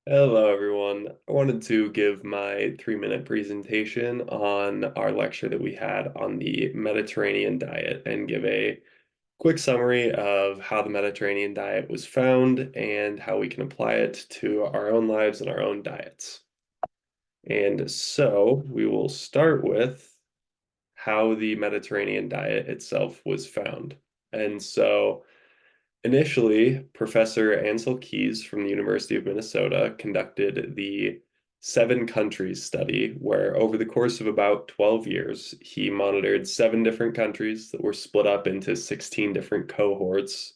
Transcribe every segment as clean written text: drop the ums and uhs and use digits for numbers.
Hello, everyone. I wanted to give my 3-minute presentation on our lecture that we had on the Mediterranean diet and give a quick summary of how the Mediterranean diet was found and how we can apply it to our own lives and our own diets. And so we will start with how the Mediterranean diet itself was found. And so initially, Professor Ansel Keys from the University of Minnesota conducted the seven countries study, where over the course of about 12 years, he monitored seven different countries that were split up into 16 different cohorts,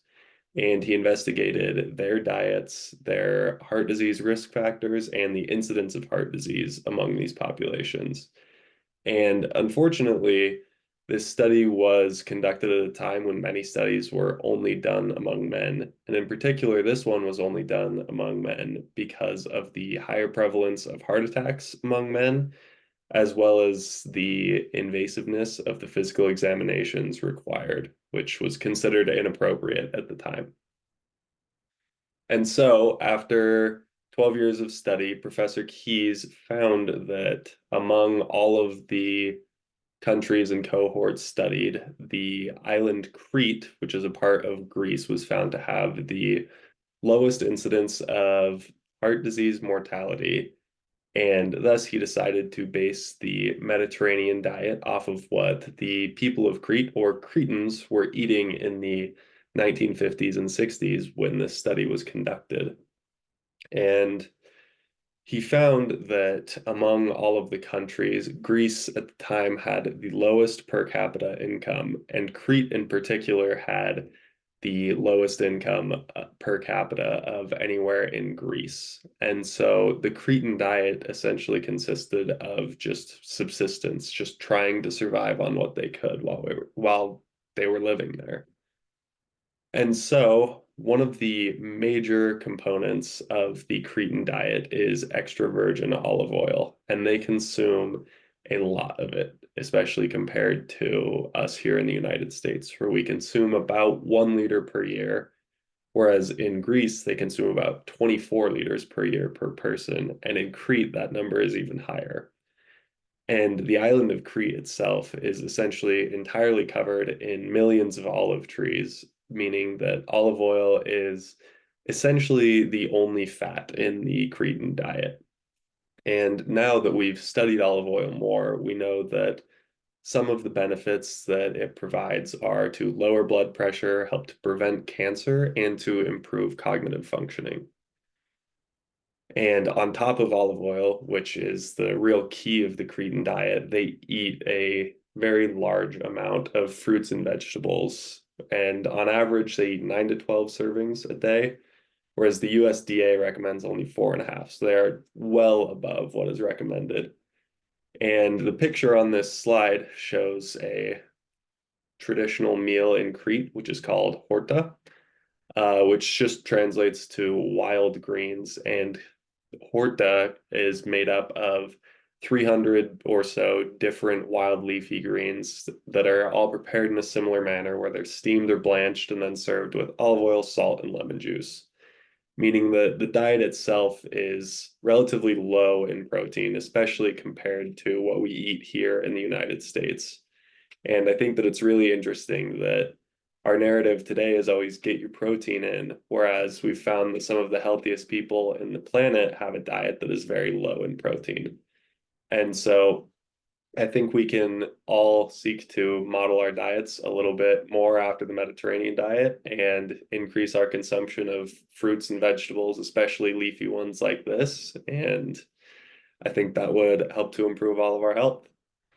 and he investigated their diets, their heart disease risk factors, and the incidence of heart disease among these populations. And unfortunately, this study was conducted at a time when many studies were only done among men. And in particular, this one was only done among men because of the higher prevalence of heart attacks among men, as well as the invasiveness of the physical examinations required, which was considered inappropriate at the time. And so, after 12 years of study, Professor Keyes found that among all of the countries and cohorts studied, the island Crete, which is a part of Greece, was found to have the lowest incidence of heart disease mortality. And thus, he decided to base the Mediterranean diet off of what the people of Crete or Cretans were eating in the 1950s and 60s when this study was conducted. And he found that among all of the countries, Greece at the time had the lowest per capita income, and Crete in particular had the lowest income per capita of anywhere in Greece. And so the Cretan diet essentially consisted of just subsistence, just trying to survive on what they could while they were living there. And so, one of the major components of the Cretan diet is extra virgin olive oil, and they consume a lot of it, especially compared to us here in the United States, where we consume about 1 liter per year, whereas in Greece, they consume about 24 liters per year per person, and in Crete, that number is even higher. And the island of Crete itself is essentially entirely covered in millions of olive trees, meaning that olive oil is essentially the only fat in the Cretan diet. And now that we've studied olive oil more, we know that some of the benefits that it provides are to lower blood pressure, help to prevent cancer, and to improve cognitive functioning. And on top of olive oil, which is the real key of the Cretan diet, they eat a very large amount of fruits and vegetables. And on average, they eat 9 to 12 servings a day, whereas the USDA recommends only 4.5. So they are well above what is recommended. And the picture on this slide shows a traditional meal in Crete, which is called horta, which just translates to wild greens. And horta is made up of 300 or so different wild leafy greens that are all prepared in a similar manner, where they're steamed or blanched and then served with olive oil, salt, and lemon juice, meaning that the diet itself is relatively low in protein, especially compared to what we eat here in the United States. And I think that it's really interesting that our narrative today is always get your protein in, whereas we've found that some of the healthiest people in the planet have a diet that is very low in protein. And so I think we can all seek to model our diets a little bit more after the Mediterranean diet and increase our consumption of fruits and vegetables, especially leafy ones like this. And I think that would help to improve all of our health.